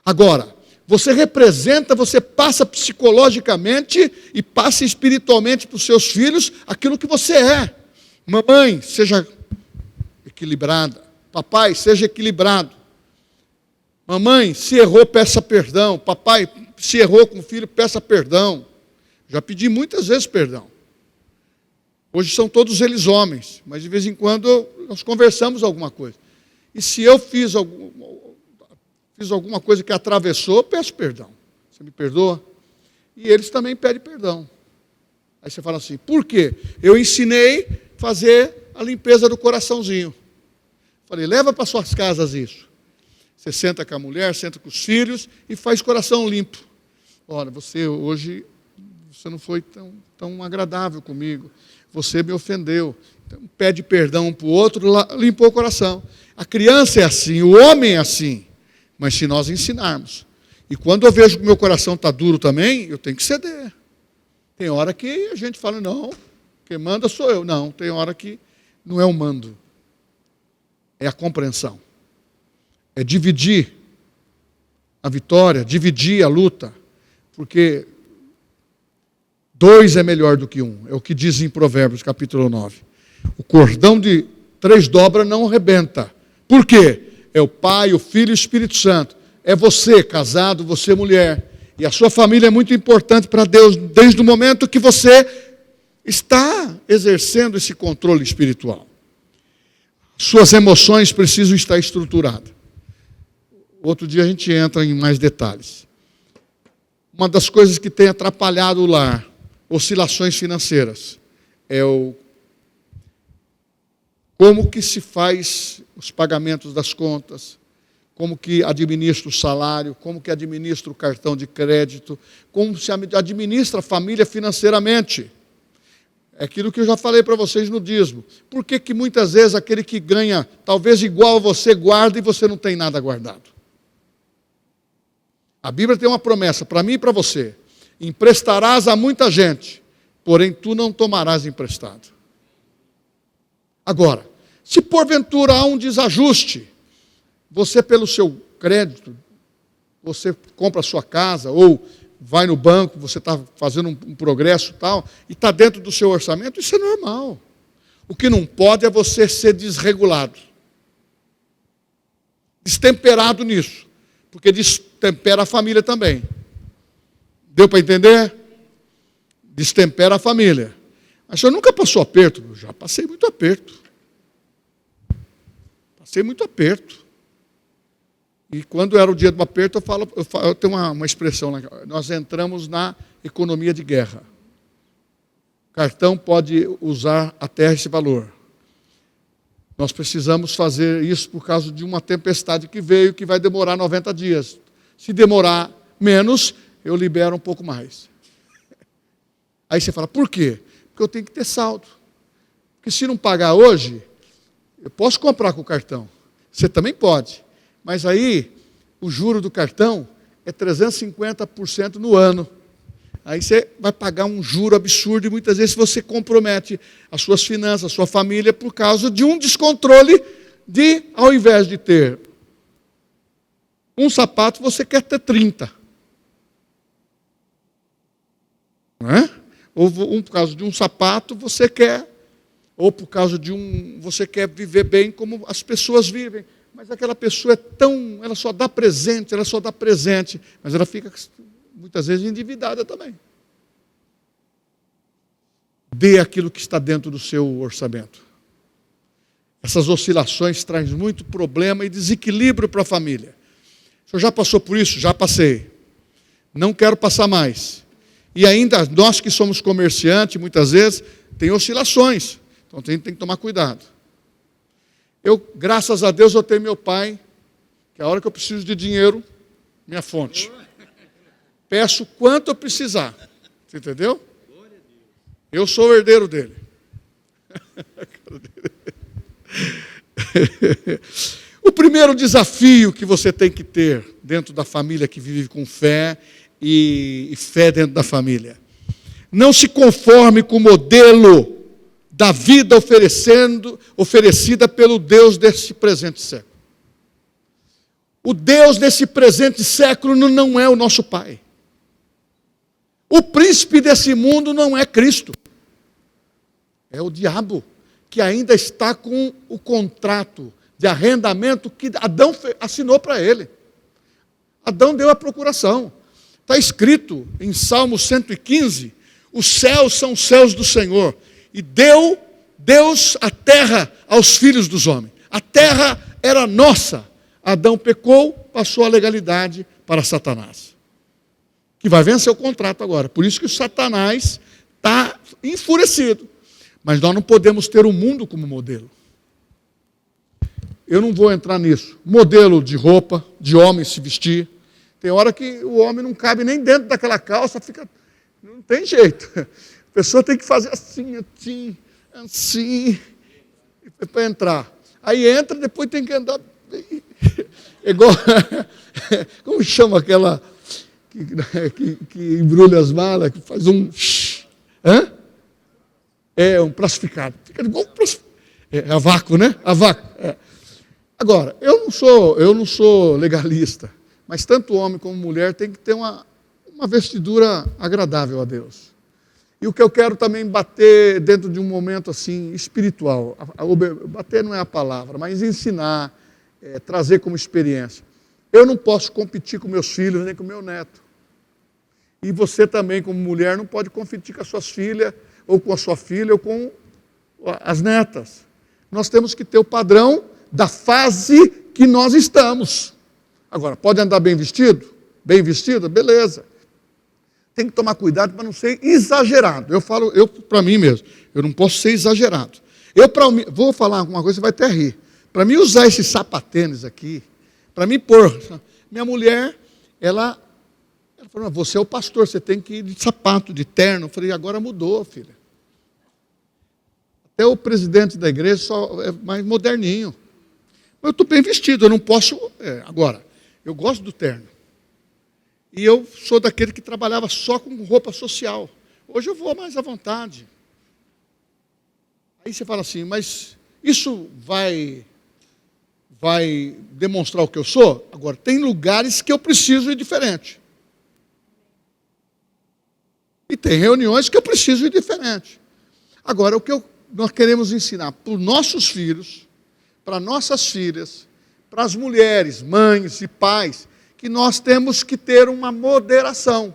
Agora, você representa, você passa psicologicamente e passa espiritualmente para os seus filhos aquilo que você é. Mamãe, seja equilibrada. Papai, seja equilibrado. Mamãe, se errou, peça perdão. Papai, se errou com o filho, peça perdão. Já pedi muitas vezes perdão. Hoje são todos eles homens, mas de vez em quando nós conversamos alguma coisa. E se eu fiz alguma coisa que atravessou, peço perdão. Você me perdoa? E eles também pedem perdão. Aí você fala assim, por quê? Eu ensinei a fazer a limpeza do coraçãozinho. Falei, leva para suas casas isso. Você senta com a mulher, senta com os filhos e faz coração limpo. Olha, hoje você não foi tão agradável comigo. Você me ofendeu. Então, pede perdão um para o outro, limpou o coração. A criança é assim, o homem é assim. Mas se nós ensinarmos. E quando eu vejo que o meu coração está duro também, eu tenho que ceder. Tem hora que a gente fala, não, quem manda sou eu. Não, tem hora que não é o mando. É a compreensão. É dividir a vitória, dividir a luta. Porque 2 é melhor do que 1. É o que diz em Provérbios, capítulo 9. O cordão de 3 dobras não arrebenta. Por quê? É o Pai, o Filho e o Espírito Santo. É você, casado, você, mulher. E a sua família é muito importante para Deus desde o momento que você está exercendo esse controle espiritual. Suas emoções precisam estar estruturadas. Outro dia a gente entra em mais detalhes. Uma das coisas que tem atrapalhado o lar, oscilações financeiras, é como que se faz os pagamentos das contas, como que administra o salário, como que administra o cartão de crédito, como se administra a família financeiramente. É aquilo que eu já falei para vocês no dízimo. Por que que muitas vezes aquele que ganha, talvez igual a você, guarda e você não tem nada guardado? A Bíblia tem uma promessa para mim e para você. Emprestarás a muita gente, porém tu não tomarás emprestado. Agora, se porventura há um desajuste, você pelo seu crédito, você compra a sua casa ou vai no banco, você está fazendo um progresso tal, e está dentro do seu orçamento, isso é normal. O que não pode é você ser desregulado, destemperado nisso, porque destempera a família também. Deu para entender? Destempera a família. Mas o senhor nunca passou aperto? Eu já passei muito aperto. Passei muito aperto. E quando era o dia do aperto, eu tenho uma expressão lá. Nós entramos na economia de guerra. O cartão pode usar até esse valor. Nós precisamos fazer isso por causa de uma tempestade que veio, que vai demorar 90 dias. Se demorar menos, eu libero um pouco mais. Aí você fala, por quê? Porque eu tenho que ter saldo. Porque se não pagar hoje, eu posso comprar com o cartão. Você também pode. Mas aí, o juro do cartão é 350% no ano. Aí você vai pagar um juro absurdo e muitas vezes você compromete as suas finanças, a sua família, por causa de um descontrole de, ao invés de ter um sapato, você quer ter 30. Não é? Ou por causa de um sapato, você quer, ou por causa de você quer viver bem como as pessoas vivem. Mas aquela pessoa ela só dá presente, mas ela fica muitas vezes endividada também. Dê aquilo que está dentro do seu orçamento. Essas oscilações trazem muito problema e desequilíbrio para a família. O senhor já passou por isso? Já passei. Não quero passar mais. E ainda, nós que somos comerciantes, muitas vezes, tem oscilações. Então tem que tomar cuidado. Graças a Deus, eu tenho meu pai, que a hora que eu preciso de dinheiro, minha fonte. Peço quanto eu precisar. Você entendeu? Eu sou o herdeiro dele. O primeiro desafio que você tem que ter dentro da família que vive com fé e fé dentro da família. Não se conforme com o modelo da vida oferecida pelo Deus desse presente século. O Deus desse presente século não é o nosso Pai. O príncipe desse mundo não é Cristo. É o diabo, que ainda está com o contrato de arrendamento que Adão assinou para ele. Adão deu a procuração. Está escrito em Salmo 115, os céus são os céus do Senhor, e deu Deus a terra aos filhos dos homens. A terra era nossa. Adão pecou, passou a legalidade para Satanás, que vai vencer o contrato agora. Por isso que o Satanás está enfurecido. Mas nós não podemos ter o mundo como modelo. Eu não vou entrar nisso. Modelo de roupa, de homem se vestir. Tem hora que o homem não cabe nem dentro daquela calça, não tem jeito. A pessoa tem que fazer assim, para entrar. Aí entra, depois tem que andar. Igual, como chama aquela que embrulha as malas, que faz um. Hã? É um plastificado. Fica igual a vácuo, né? A vácuo. É. Agora, eu não sou legalista, mas tanto homem como mulher tem que ter uma vestidura agradável a Deus. E o que eu quero também bater dentro de um momento assim espiritual, bater não é a palavra, mas ensinar, trazer como experiência. Eu não posso competir com meus filhos nem com meu neto. E você também, como mulher, não pode competir com as suas filhas, ou com a sua filha, ou com as netas. Nós temos que ter o padrão da fase que nós estamos. Agora, pode andar bem vestido? Bem vestida? Beleza. Tem que tomar cuidado para não ser exagerado. Eu para mim mesmo, eu não posso ser exagerado. Vou falar uma coisa, você vai até rir. Para mim usar esses sapatênis aqui, para mim pôr, minha mulher, ela falou, você é o pastor, você tem que ir de sapato, de terno. Eu falei, agora mudou, filha. Até o presidente da igreja só é mais moderninho. Mas eu estou bem vestido, eu não posso... Agora, eu gosto do terno. E eu sou daquele que trabalhava só com roupa social. Hoje eu vou mais à vontade. Aí você fala assim, mas isso vai demonstrar o que eu sou? Agora, tem lugares que eu preciso ir diferente. E tem reuniões que eu preciso ir diferente. Agora, o que nós queremos ensinar para os nossos filhos, para nossas filhas, para as mulheres, mães e pais, que nós temos que ter uma moderação.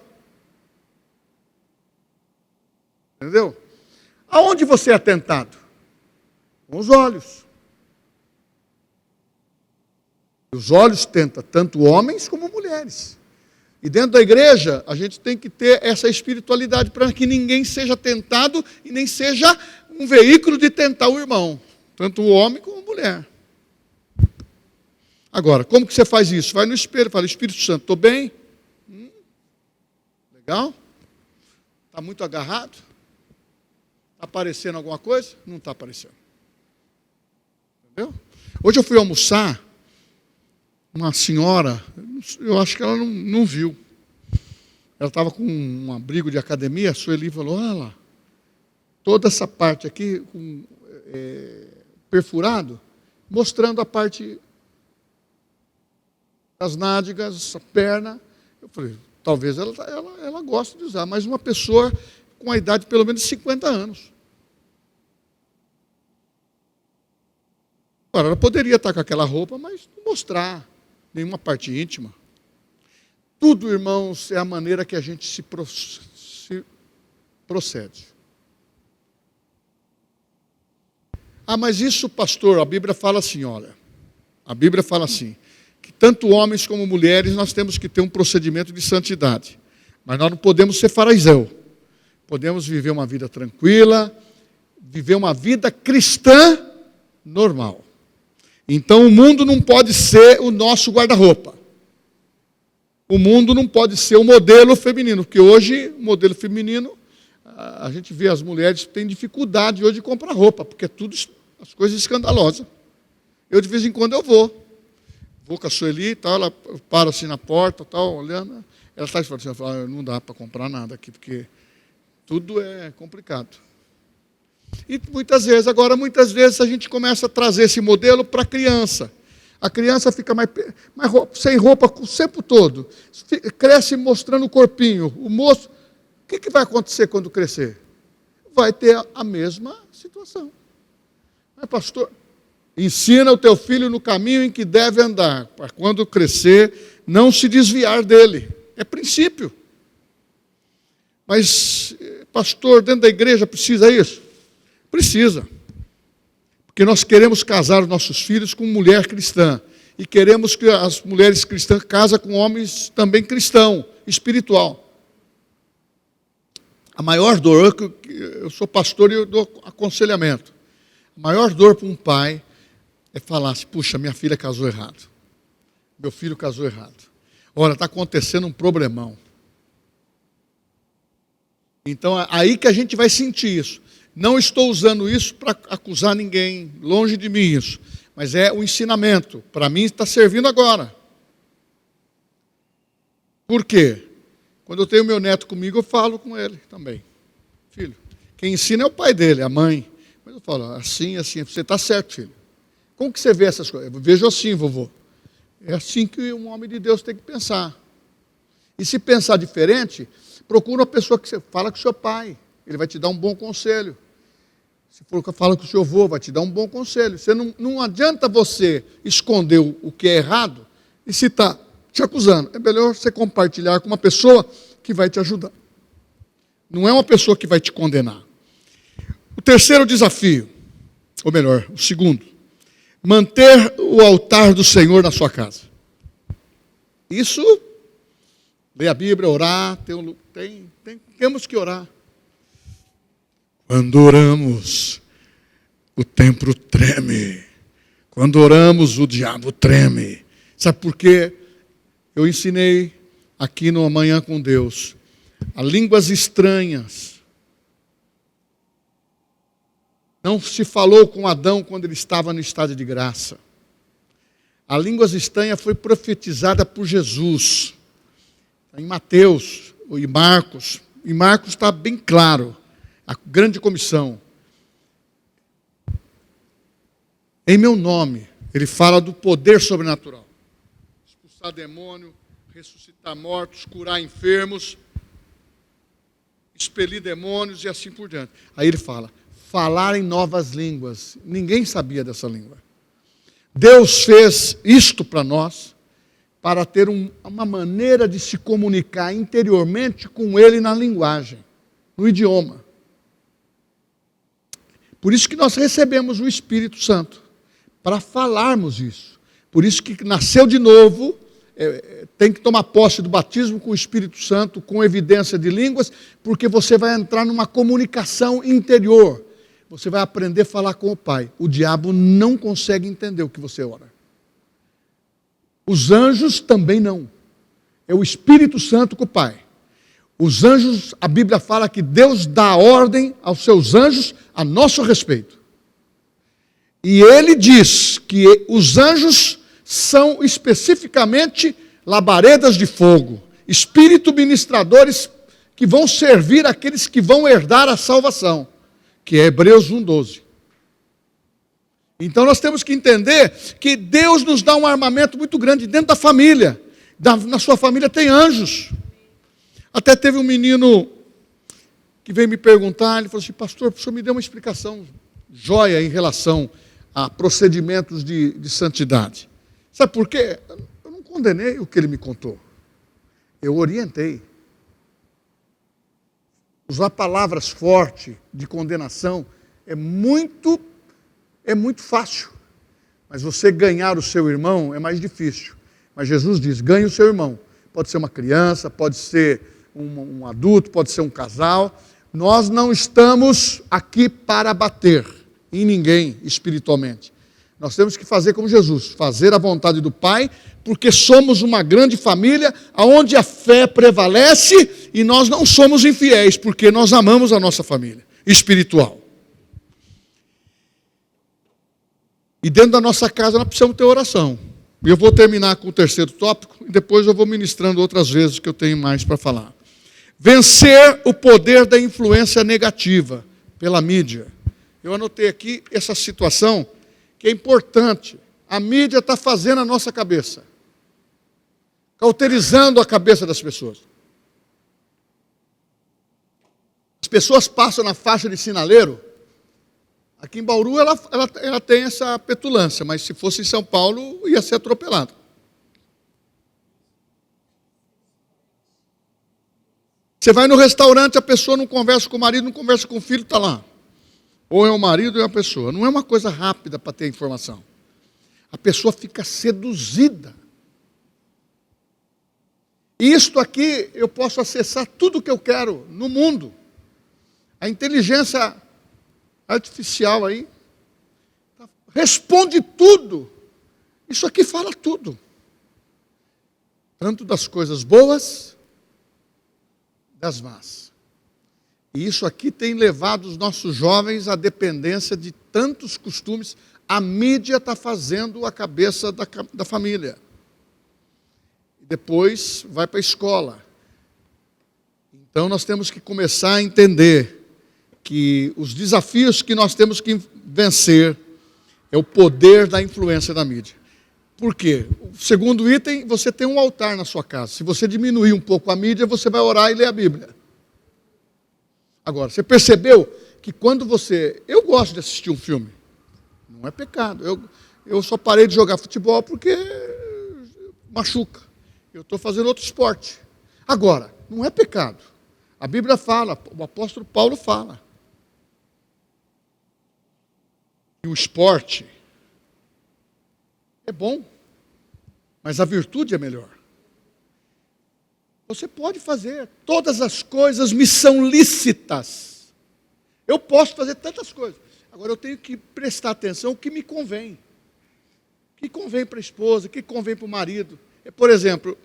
Entendeu? Aonde você é tentado? Com os olhos. Os olhos tentam tanto homens como mulheres. E dentro da igreja, a gente tem que ter essa espiritualidade para que ninguém seja tentado e nem seja um veículo de tentar o irmão. Tanto o homem como a mulher. Agora, como que você faz isso? Vai no espelho, fala, Espírito Santo, estou bem? Legal? Está muito agarrado? Está aparecendo alguma coisa? Não está aparecendo. Entendeu? Hoje eu fui almoçar, uma senhora, eu acho que ela não viu. Ela estava com um abrigo de academia, a Sueli falou, olha lá, toda essa parte aqui, perfurado, mostrando a parte das nádegas, a perna. Eu falei, talvez ela goste de usar, mas uma pessoa com a idade de pelo menos 50 anos. Agora, ela poderia estar com aquela roupa, mas não mostrar nenhuma parte íntima. Tudo, irmãos, é a maneira que a gente se procede. Ah, mas isso, pastor, a Bíblia fala assim, olha. A Bíblia fala assim, que tanto homens como mulheres nós temos que ter um procedimento de santidade. Mas nós não podemos ser fariseu. Podemos viver uma vida tranquila, viver uma vida cristã normal. Então o mundo não pode ser o nosso guarda-roupa. O mundo não pode ser o modelo feminino, porque hoje o modelo feminino, a gente vê as mulheres que têm dificuldade hoje de comprar roupa, porque é tudo as coisas escandalosas. Eu de vez em quando eu vou com a Sueli, tal, ela para assim na porta, tal, olhando, ela está falando assim, não dá para comprar nada aqui, porque tudo é complicado. E muitas vezes a gente começa a trazer esse modelo para a criança. A criança fica sem roupa o tempo todo. Cresce mostrando o corpinho. O moço, o que vai acontecer quando crescer? Vai ter a mesma situação. Mas, pastor, ensina o teu filho no caminho em que deve andar, para quando crescer, não se desviar dele. É princípio. Mas, pastor, dentro da igreja precisa isso? Precisa. Porque nós queremos casar os nossos filhos com mulher cristã. E queremos que as mulheres cristãs casem com homens também cristão, espiritual. A maior dor, eu sou pastor e eu dou aconselhamento. A maior dor para um pai é falar assim, puxa, minha filha casou errado. Meu filho casou errado. Olha, está acontecendo um problemão. Então, é aí que a gente vai sentir isso. Não estou usando isso para acusar ninguém, longe de mim isso. Mas é o ensinamento. Para mim está servindo agora. Por quê? Quando eu tenho meu neto comigo, eu falo com ele também. Filho, quem ensina é o pai dele, a mãe. Mas eu falo, assim, você está certo, filho. Como que você vê essas coisas? Eu vejo assim, vovô. É assim que um homem de Deus tem que pensar. E se pensar diferente, procura uma pessoa que você fala com o seu pai. Ele vai te dar um bom conselho. Se for que fala com o seu avô, vai te dar um bom conselho. Não adianta você esconder o que é errado e se está te acusando. É melhor você compartilhar com uma pessoa que vai te ajudar. Não é uma pessoa que vai te condenar. O terceiro desafio, ou melhor, o segundo, manter o altar do Senhor na sua casa. Isso, ler a Bíblia, orar, temos que orar. Quando oramos, o templo treme. Quando oramos, o diabo treme. Sabe por quê? Eu ensinei aqui no Amanhã com Deus, a línguas estranhas. Não se falou com Adão quando ele estava no estado de graça. A língua estranha foi profetizada por Jesus. Em Mateus e Marcos. Em Marcos está bem claro. A grande comissão. Em meu nome, ele fala do poder sobrenatural. Expulsar demônio, ressuscitar mortos, curar enfermos, expelir demônios e assim por diante. Aí ele fala, falar em novas línguas. Ninguém sabia dessa língua. Deus fez isto para nós, para ter uma maneira de se comunicar interiormente com Ele na linguagem, no idioma. Por isso que nós recebemos o Espírito Santo, para falarmos isso. Por isso que nasceu de novo, tem que tomar posse do batismo com o Espírito Santo, com evidência de línguas, porque você vai entrar numa comunicação interior. Você vai aprender a falar com o Pai. O diabo não consegue entender o que você ora. Os anjos também não. É o Espírito Santo com o Pai. Os anjos, a Bíblia fala que Deus dá ordem aos seus anjos a nosso respeito. E ele diz que os anjos são especificamente labaredas de fogo, espírito ministradores que vão servir aqueles que vão herdar a salvação, que é Hebreus 1:12. Então nós temos que entender que Deus nos dá um armamento muito grande dentro da família. Na sua família tem anjos. Até teve um menino que veio me perguntar, ele falou assim, pastor, o senhor me deu uma explicação jóia em relação a procedimentos de santidade. Sabe por quê? Eu não condenei o que ele me contou. Eu orientei. Usar palavras fortes de condenação é muito fácil. Mas você ganhar o seu irmão é mais difícil. Mas Jesus diz, ganhe o seu irmão. Pode ser uma criança, pode ser um adulto, pode ser um casal. Nós não estamos aqui para bater em ninguém espiritualmente. Nós temos que fazer como Jesus, fazer a vontade do Pai, porque somos uma grande família, onde a fé prevalece e nós não somos infiéis, porque nós amamos a nossa família espiritual. E dentro da nossa casa nós precisamos ter oração. E eu vou terminar com o terceiro tópico, e depois eu vou ministrando outras vezes que eu tenho mais para falar. Vencer o poder da influência negativa pela mídia. Eu anotei aqui essa situação que é importante. A mídia está fazendo a nossa cabeça, cauterizando a cabeça das pessoas. As pessoas passam na faixa de sinaleiro. Aqui em Bauru ela tem essa petulância, mas se fosse em São Paulo ia ser atropelado. Você vai no restaurante, a pessoa não conversa com o marido, não conversa com o filho, está lá. Ou é o marido ou é a pessoa. Não é uma coisa rápida para ter informação. A pessoa fica seduzida. E isto aqui, eu posso acessar tudo o que eu quero no mundo. A inteligência artificial aí responde tudo. Isso aqui fala tudo. Tanto das coisas boas, das más. E isso aqui tem levado os nossos jovens à dependência de tantos costumes. A mídia está fazendo a cabeça da família. Depois vai para a escola. Então nós temos que começar a entender que os desafios que nós temos que vencer é o poder da influência da mídia. Por quê? O segundo item, você tem um altar na sua casa. Se você diminuir um pouco a mídia, você vai orar e ler a Bíblia. Agora, você percebeu que quando você... Eu gosto de assistir um filme. Não é pecado. Eu só parei de jogar futebol porque machuca. Eu estou fazendo outro esporte. Agora, não é pecado. A Bíblia fala, o apóstolo Paulo fala. E o esporte é bom, mas a virtude é melhor. Você pode fazer, todas as coisas me são lícitas. Eu posso fazer tantas coisas. Agora eu tenho que prestar atenção o que me convém. O que convém para a esposa, o que convém para o marido. Por exemplo,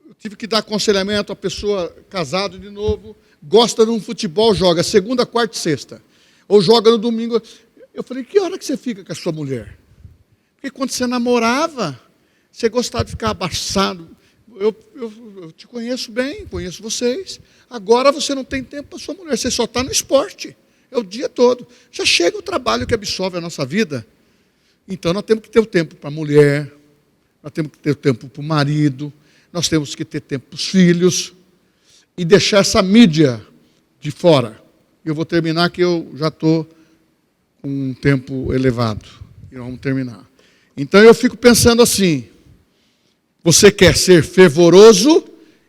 eu tive que dar aconselhamento à pessoa casada de novo, gosta de um futebol, joga segunda, quarta e sexta. Ou joga no domingo. Eu falei, que hora que você fica com a sua mulher? Porque quando você namorava, você gostava de ficar abraçado. Eu te conheço bem, conheço vocês. Agora você não tem tempo para sua mulher, você só está no esporte. É o dia todo. Já chega o trabalho que absorve a nossa vida. Então nós temos que ter o tempo para a mulher, nós temos que ter o tempo para o marido, nós temos que ter tempo para os filhos e deixar essa mídia de fora. Eu vou terminar que eu já estou com um tempo elevado. E nós vamos terminar. Então eu fico pensando assim, você quer ser fervoroso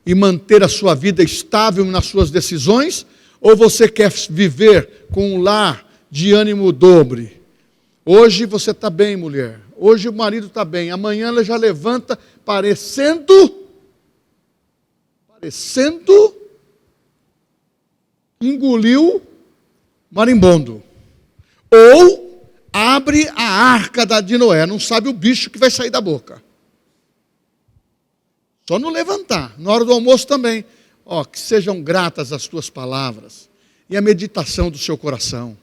e manter a sua vida estável nas suas decisões? Ou você quer viver com um lar de ânimo dobre? Hoje você está bem, mulher. Hoje o marido está bem. Amanhã ela já levanta parecendo engoliu marimbondo. Ou abre a arca de Noé. Não sabe o bicho que vai sair da boca. Só não levantar. Na hora do almoço também. Que sejam gratas as tuas palavras e a meditação do seu coração.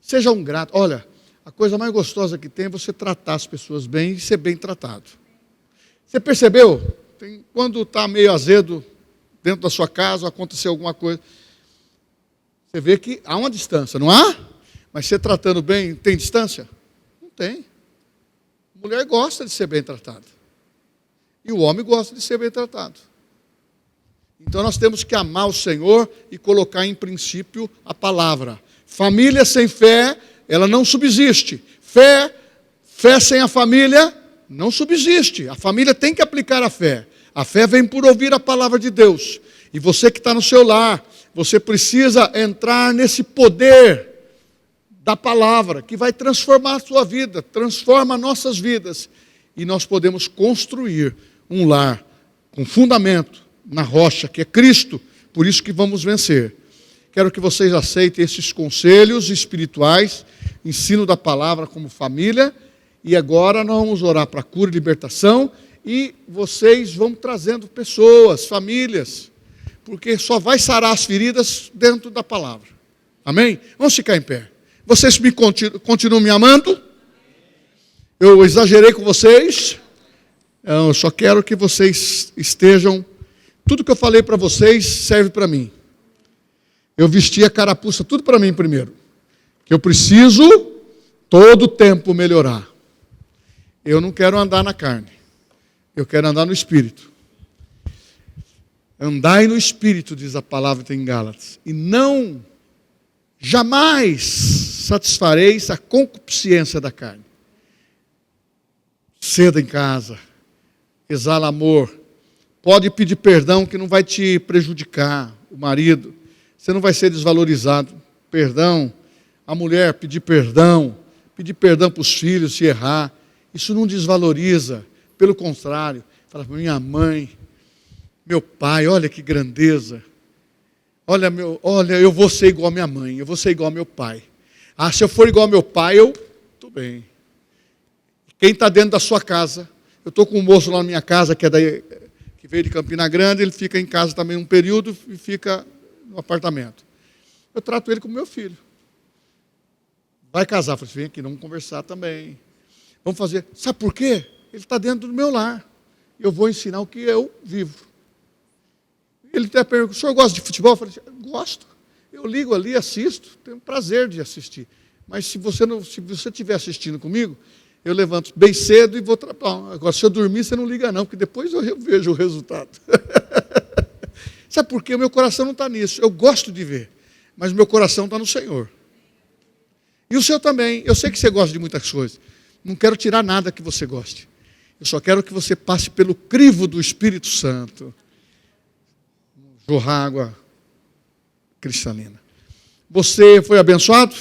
Sejam gratos. Olha, a coisa mais gostosa que tem é você tratar as pessoas bem e ser bem tratado. Você percebeu? Quando está meio azedo dentro da sua casa, aconteceu alguma coisa, você vê que há uma distância, não há? Mas você tratando bem, tem distância? Não tem. A mulher gosta de ser bem tratada. E o homem gosta de ser bem tratado. Então nós temos que amar o Senhor e colocar em princípio a palavra. Família sem fé, ela não subsiste. Fé sem a família não subsiste. A família tem que aplicar a fé. A fé vem por ouvir a palavra de Deus. E você que está no seu lar, você precisa entrar nesse poder da palavra, que vai transformar a sua vida, transforma nossas vidas. E nós podemos construir um lar com fundamento na rocha, que é Cristo. Por isso que vamos vencer. Quero que vocês aceitem esses conselhos espirituais, ensino da palavra como família. E agora nós vamos orar para cura e libertação. E vocês vão trazendo pessoas, famílias, porque só vai sarar as feridas dentro da palavra. Amém? Vamos ficar em pé. Vocês continuam me amando? Eu exagerei com vocês? Eu só quero que vocês estejam... Tudo que eu falei para vocês serve para mim. Eu vesti a carapuça tudo para mim primeiro. Que eu preciso todo o tempo melhorar. Eu não quero andar na carne. Eu quero andar no Espírito. Andai no Espírito, diz a palavra em Gálatas. E não, jamais satisfareis a concupiscência da carne. Ceda em casa. Exala amor. Pode pedir perdão que não vai te prejudicar, o marido. Você não vai ser desvalorizado. Perdão. A mulher pedir perdão para os filhos se errar. Isso não desvaloriza. Pelo contrário, fala para minha mãe, meu pai, olha que grandeza. Olha, eu vou ser igual a minha mãe, eu vou ser igual ao meu pai. Se eu for igual ao meu pai, eu estou bem. Quem está dentro da sua casa, eu estou com um moço lá na minha casa, que veio de Campina Grande, ele fica em casa também um período e fica no apartamento. Eu trato ele como meu filho. Vai casar, eu falei, vem aqui, vamos conversar também. Vamos fazer, sabe por quê? Ele está dentro do meu lar. Eu vou ensinar o que eu vivo. Ele até perguntou, o senhor gosta de futebol? Eu falei, gosto. Eu ligo ali, assisto, tenho prazer de assistir. Mas se você estiver assistindo comigo, eu levanto bem cedo e vou trabalhar. Agora, se eu dormir, você não liga não, porque depois eu vejo o resultado. Sabe por quê? O meu coração não está nisso. Eu gosto de ver, mas o meu coração está no Senhor. E o seu também. Eu sei que você gosta de muitas coisas. Não quero tirar nada que você goste. Eu só quero que você passe pelo crivo do Espírito Santo. jorrar água cristalina. Você foi abençoado?